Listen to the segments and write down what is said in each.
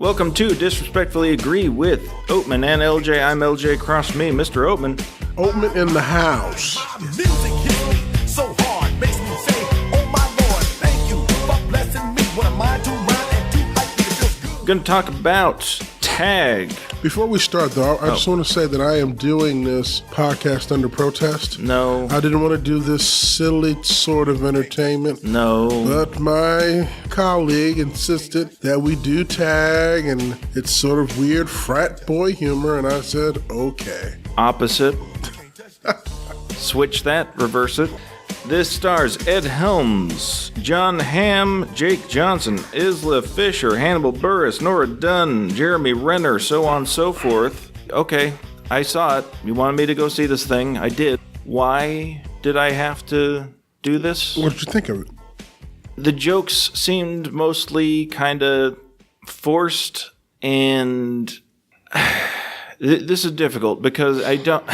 Welcome to Disrespectfully Agree with Oatman and LJ. I'm LJ. Cross me, Mr. Oatman. Oatman in the house. Music hits me so hard, makes me say, oh my Lord, thank you for blessing me. What am I to rhyme and do like me to feel good? Going to talk about Tag. Before we start, though, I just want to say that I am doing this podcast under protest. No. I didn't want to do this silly sort of entertainment. No. But my colleague insisted that we do Tag, and it's sort of weird frat boy humor, and I said, okay. Opposite. Switch that, reverse it. This stars Ed Helms, John Hamm, Jake Johnson, Isla Fisher, Hannibal Buress, Nora Dunn, Jeremy Renner, so on and so forth. Okay, I saw it. You wanted me to go see this thing. I did. Why did I have to do this? What did you think of it? The jokes seemed mostly kind of forced, and this is difficult because I don't...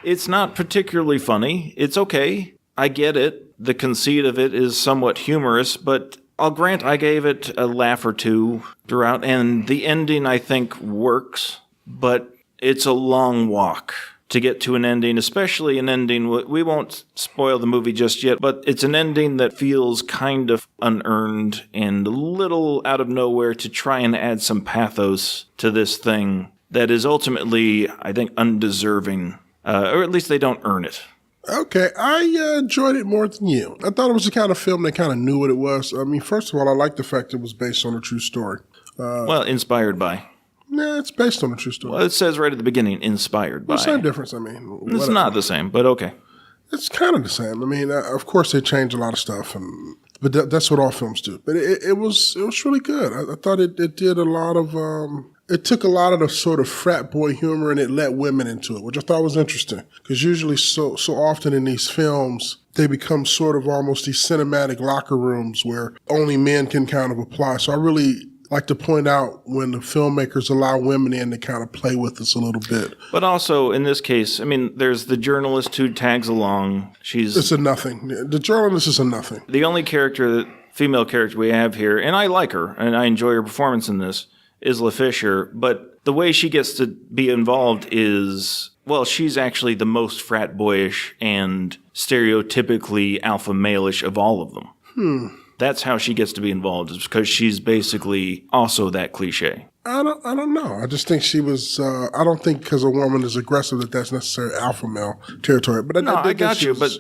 It's not particularly funny. It's okay. I get it. The conceit of it is somewhat humorous, but I'll grant I gave it a laugh or two throughout, and the ending I think works, but it's a long walk to get to an ending, especially an ending, we won't spoil the movie just yet, but it's an ending that feels kind of unearned and a little out of nowhere to try and add some pathos to this thing that is ultimately, I think, undeserving. Or at least they don't earn it. Okay, I enjoyed it more than you. I thought it was the kind of film that kind of knew what it was. I mean, first of all, I like the fact it was based on a true story. Well, inspired by. Nah, it's based on a true story. Well, it says right at the beginning, inspired by. Same difference, I mean. It's whatever. not the same, but okay. It's kind of the same. I mean, of course, they change a lot of stuff, but that's what all films do. But it was really good. I thought it did a lot of... It took a lot of the sort of frat boy humor and it let women into it, which I thought was interesting. Because usually so often in these films, they become sort of almost these cinematic locker rooms where only men can kind of apply. So I really like to point out when the filmmakers allow women in to kind of play with us a little bit. But also, in this case, I mean, there's the journalist who tags along. It's a nothing. The journalist is a nothing. The only female character we have here, and I like her, and I enjoy her performance in this, Isla Fisher, but the way she gets to be involved is, well, she's actually the most frat boyish and stereotypically alpha male-ish of all of them. That's how she gets to be involved, is because she's basically also that cliche. I don't know. I just think she was, I don't think because a woman is aggressive that's necessarily alpha male territory. But I got you, but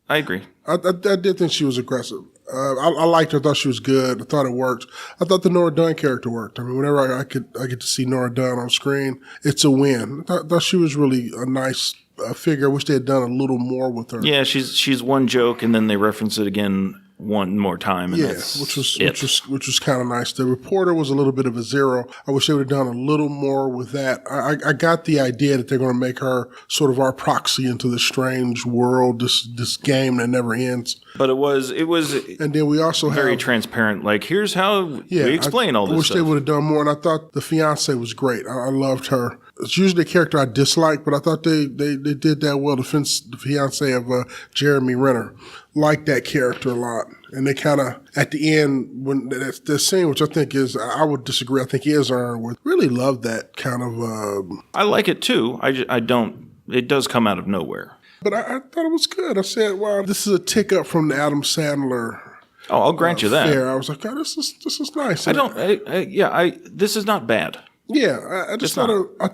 I agree. I did think she was aggressive. I liked her. I thought she was good. I thought it worked. I thought the Nora Dunn character worked. I mean, whenever I get to see Nora Dunn on screen, it's a win. I thought she was really a nice figure. I wish they had done a little more with her. Yeah, she's one joke, and then they reference it again one more time. And which was kind of nice. The reporter was a little bit of a zero. I wish they would have done a little more with that. I got the idea that they're going to make her sort of our proxy into this strange world, this game that never ends. But it was, and then we also very transparent. Like, here's how we explain all this. I wish stuff. They would have done more. And I thought the fiance was great. I loved her. It's usually a character I dislike, but I thought they did that well. The fiance of Jeremy Renner. Liked that character a lot. And they kind of, at the end, when the scene, which I think is, I would disagree, I think is earned with, really loved that kind of... I like it too. I don't, it does come out of nowhere. But I thought it was good. I said, wow, this is a tick up from the Adam Sandler... Oh, I'll grant you that. Fair. I was like, oh, this is nice. This is not bad. Yeah, I just thought I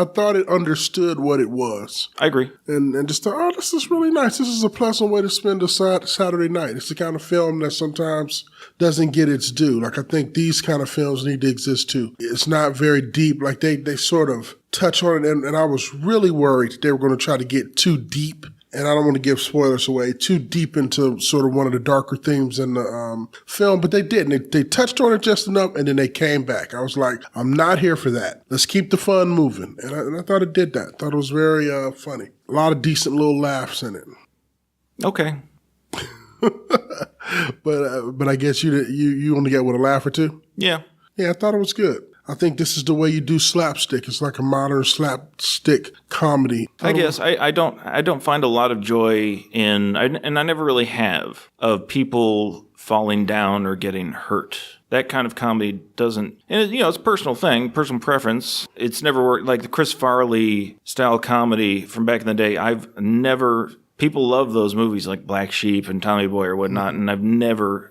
thought it understood what it was. I agree. And just thought, oh, this is really nice. This is a pleasant way to spend a Saturday night. It's the kind of film that sometimes doesn't get its due. Like, I think these kind of films need to exist too. It's not very deep. Like, they sort of touch on it, and I was really worried that they were going to try to get too deep. And I don't want to give spoilers away, too deep into sort of one of the darker themes in the film, but they didn't. They touched on it just enough, and then they came back. I was like, I'm not here for that. Let's keep the fun moving. And I thought it did that. I thought it was very funny. A lot of decent little laughs in it. Okay. But I guess you only got, what, a laugh or two? Yeah. Yeah, I thought it was good. I think this is the way you do slapstick. It's like a modern slapstick comedy. I guess I don't find a lot of joy in, and I never really have, of people falling down or getting hurt. That kind of comedy doesn't, and it's a personal thing, personal preference. It's never worked. Like the Chris Farley style comedy from back in the day, people love those movies like Black Sheep and Tommy Boy or whatnot, and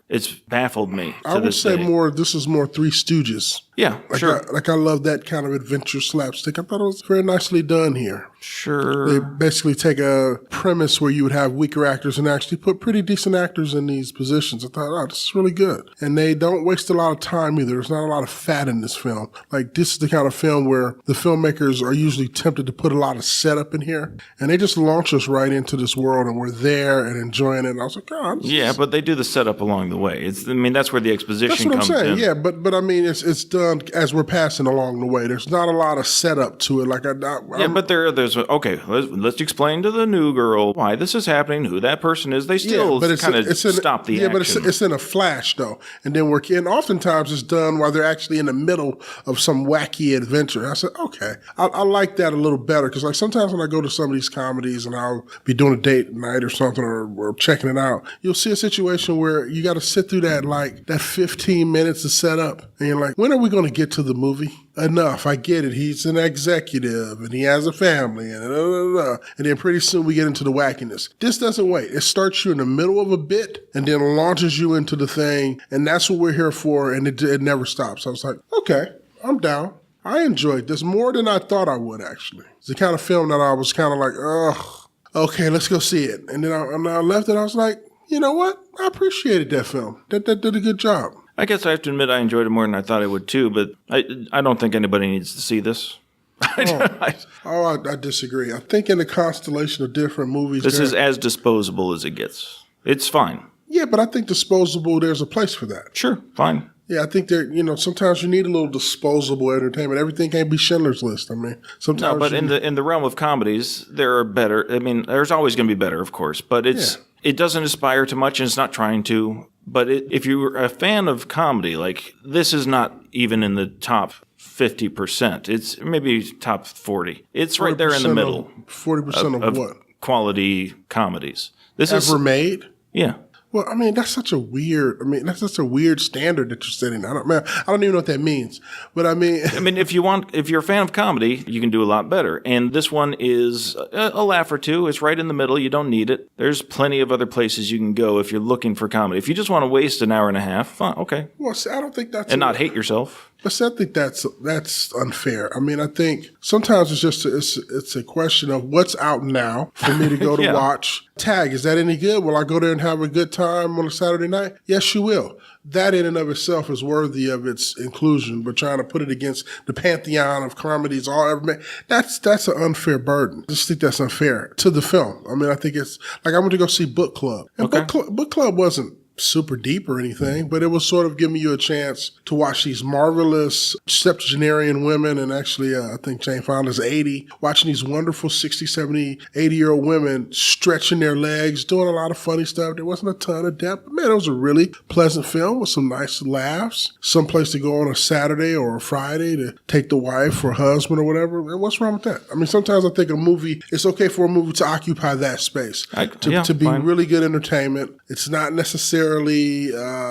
it's baffled me to I would this say day. this is more Three Stooges. Yeah, sure. I love that kind of adventure slapstick. I thought it was very nicely done here. Sure. They basically take a premise where you would have weaker actors and actually put pretty decent actors in these positions. I thought, this is really good. And they don't waste a lot of time either. There's not a lot of fat in this film. Like, this is the kind of film where the filmmakers are usually tempted to put a lot of setup in here. And they just launch us right into this world, and we're there and enjoying it. And I was like, yeah, but they do the setup along the way. That's where the exposition comes in. That's what I'm saying. Yeah, but I mean, it's done as we're passing along the way. There's not a lot of setup to it. But there's okay. Let's explain to the new girl why this is happening, who that person is. They still kind of stop the action. Yeah, but it's in a flash though, and then and oftentimes it's done while they're actually in the middle of some wacky adventure. I said, okay, I like that a little better because like sometimes when I go to some of these comedies and I'll be doing a date night or something or checking it out, you'll see a situation where you got to sit through that 15 minutes of setup, and you're like, when are we going to get to the movie? Enough. I get it. He's an executive and he has a family and and then pretty soon we get into the wackiness. This doesn't wait. It starts you in the middle of a bit and then launches you into the thing, and that's what we're here for, and it never stops. I was like, okay, I'm down. I enjoyed this more than I thought I would, actually. It's the kind of film that I was kind of like, ugh, okay, let's go see it. And then I left it, I was like, you know what? I appreciated that film. That did a good job. I guess I have to admit I enjoyed it more than I thought I would too, but I don't think anybody needs to see this. I disagree. I think in the constellation of different movies, this is as disposable as it gets. It's fine. Yeah, but I think disposable, there's a place for that. Sure, fine. Yeah, I think sometimes you need a little disposable entertainment. Everything can't be Schindler's List. I mean, sometimes. No, but in the realm of comedies, there are better. I mean, there's always going to be better, of course, but it doesn't aspire to much, and it's not trying to. But if you're a fan of comedy, like this is not even in the top 50%. It's maybe top 40. It's right there in the middle. 40% of what? Quality comedies. This ever made? Yeah. Well, I mean, that's such a weird standard that you're setting. I don't even know what that means. But I mean, if you're a fan of comedy, you can do a lot better. And this one is a laugh or two. It's right in the middle. You don't need it. There's plenty of other places you can go if you're looking for comedy. If you just want to waste an hour and a half, fine, okay. Well, see, I don't think that's not hate yourself. But I think that's unfair. I mean, I think sometimes it's a question of what's out now for me to go to watch. Tag, is that any good? Will I go there and have a good time on a Saturday night? Yes, you will. That in and of itself is worthy of its inclusion, but trying to put it against the pantheon of comedies all ever made, that's an unfair burden. I just think that's unfair to the film. I mean, I think it's like I went to go see Book Club. And Book Club wasn't super deep or anything, but it was sort of giving you a chance to watch these marvelous septuagenarian women, and actually I think Jane Fonda's 80, watching these wonderful 60, 70, 80-year-old women stretching their legs, doing a lot of funny stuff. There wasn't a ton of depth. Man, it was a really pleasant film with some nice laughs, some place to go on a Saturday or a Friday to take the wife or husband or whatever. And what's wrong with that? I mean, sometimes I think it's okay for a movie to occupy that space, to be really good entertainment. It's not necessarily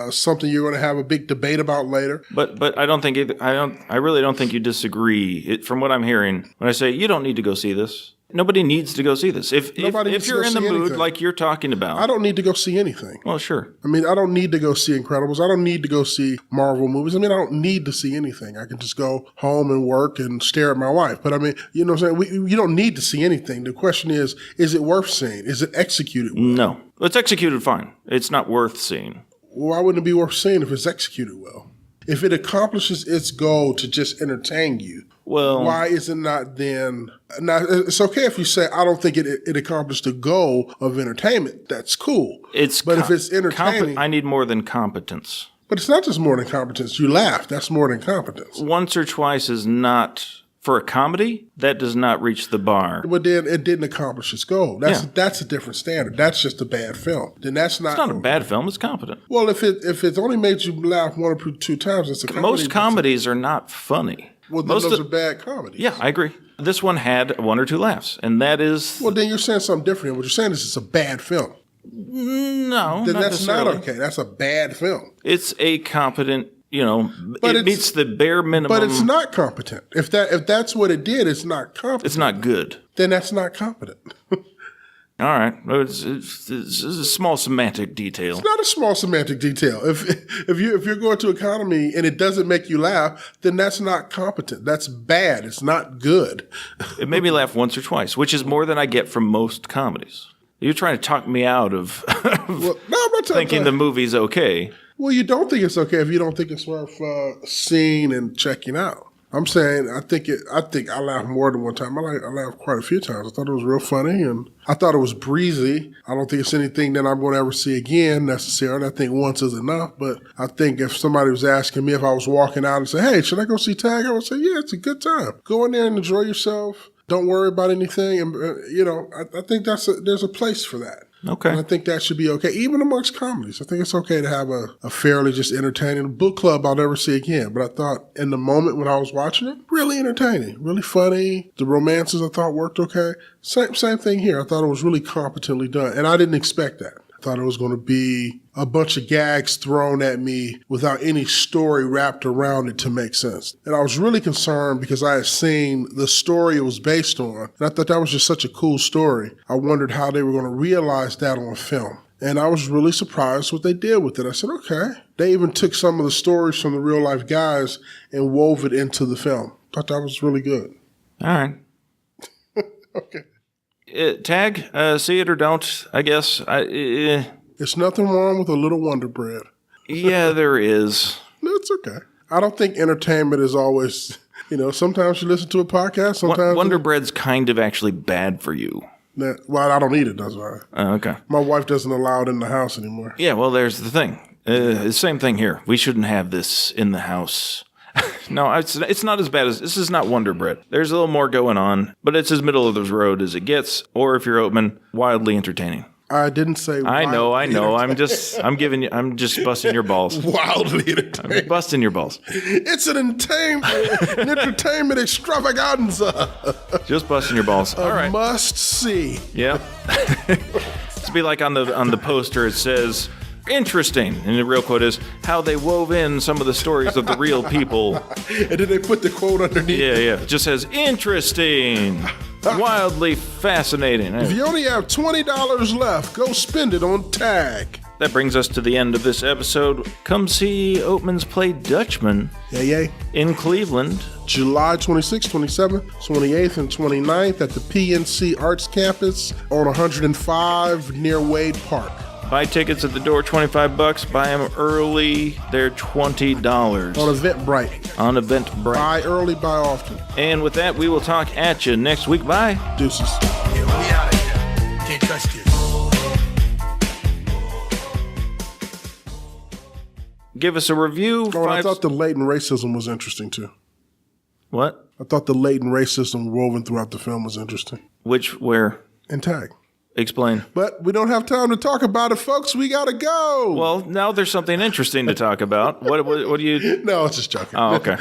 something you're going to have a big debate about later. But I don't think I really don't think you disagree. From what I'm hearing, when I say you don't need to go see this, nobody needs to go see this. If you're in the mood like you're talking about, I don't need to go see anything. Well, sure. I mean, I don't need to go see Incredibles. I don't need to go see Marvel movies. I mean, I don't need to see anything. I can just go home and work and stare at my wife. But I mean, you know what I'm saying? You don't need to see anything. The question is it worth seeing? Is it executed well? No. It's executed fine. It's not worth seeing. Why wouldn't it be worth seeing if it's executed well? If it accomplishes its goal to just entertain you, why is it not then? Now, it's okay if you say, I don't think it accomplished the goal of entertainment. That's cool. But if it's entertaining. I need more than competence. But it's not just more than competence. You laugh. That's more than competence. Once or twice is not. For a comedy, that does not reach the bar. But then it didn't accomplish its goal. That's a different standard. That's just a bad film. Then that's not. It's not a bad film. It's competent. Well, if it's only made you laugh one or two times, it's a comedy. Most comedies are not funny. Well, then those are bad comedies. Yeah, I agree. This one had one or two laughs, and that is. Well, then you're saying something different. What you're saying is it's a bad film. No, Then not that's not necessarily. okay. That's a bad film. It's a competent, But it meets the bare minimum. But it's not competent. If that's what it did, it's not competent. It's not good. Then that's not competent. All right. Well, it's a small semantic detail. It's not a small semantic detail. If you're going to economy and it doesn't make you laugh, then that's not competent. That's bad. It's not good. It made me laugh once or twice, which is more than I get from most comedies. You're trying to talk me out of Well, no, I'm not thinking the movie's okay. Well, you don't think it's okay if you don't think it's worth seeing and checking out. I'm saying I think I laughed more than one time. I laughed quite a few times. I thought it was real funny and I thought it was breezy. I don't think it's anything that I'm going to ever see again necessarily. I think once is enough. But I think if somebody was asking me if I was walking out and say, "Hey, should I go see Tag?" I would say, "Yeah, it's a good time. Go in there and enjoy yourself. Don't worry about anything." And I think there's a place for that. Okay. And I think that should be okay, even amongst comedies. I think it's okay to have a fairly just entertaining book club I'll never see again. But I thought in the moment when I was watching it, really entertaining, really funny. The romances I thought worked okay. Same thing here. I thought it was really competently done. And I didn't expect that. I thought it was going to be a bunch of gags thrown at me without any story wrapped around it to make sense. And I was really concerned because I had seen the story it was based on. And I thought that was just such a cool story. I wondered how they were going to realize that on film. And I was really surprised what they did with it. I said, okay. They even took some of the stories from the real life guys and wove it into the film. Thought that was really good. All right. Okay. Tag, see it or don't, I guess. There's nothing wrong with a little Wonder Bread. Yeah, there is. No, it's okay. I don't think entertainment is always, sometimes you listen to a podcast, sometimes. Wonder Bread's kind of actually bad for you. Well, I don't eat it, that's why. Okay. My wife doesn't allow it in the house anymore. Yeah, well, there's the thing. Same thing here. We shouldn't have this in the house. No, it's not as bad as... This is not Wonder Bread. There's a little more going on, but it's as middle of the road as it gets. Or if you're Oatman, wildly entertaining. I didn't say I know. I'm just busting your balls. Wildly entertaining. I'm busting your balls. It's an entertainment extravaganza. Just busting your balls. All right. Must see. Yeah. It's be like on the poster it says, interesting. And the real quote is, how they wove in some of the stories of the real people. And then they put the quote underneath. Yeah. It just says, interesting. Wildly fascinating. If you only have $20 left, go spend it on Tag. That brings us to the end of this episode. Come see Oatman's play Dutchman Yay. in Cleveland. July 26th, 27th, 28th, and 29th at the PNC Arts Campus on 105 near Wade Park. Buy tickets at the door, $25. Buy them early, they're $20. On Eventbrite. On Eventbrite. Buy early, buy often. And with that, we will talk at you next week. Bye. Deuces. Yeah, we out of here. Can't trust this. Give us a review. Oh, and I thought the latent racism was interesting, too. What? I thought the latent racism woven throughout the film was interesting. Where? And Tag. Explain. But we don't have time to talk about it, folks. We got to go. Well, now there's something interesting to talk about. What do you... No, it's just joking. Oh, okay.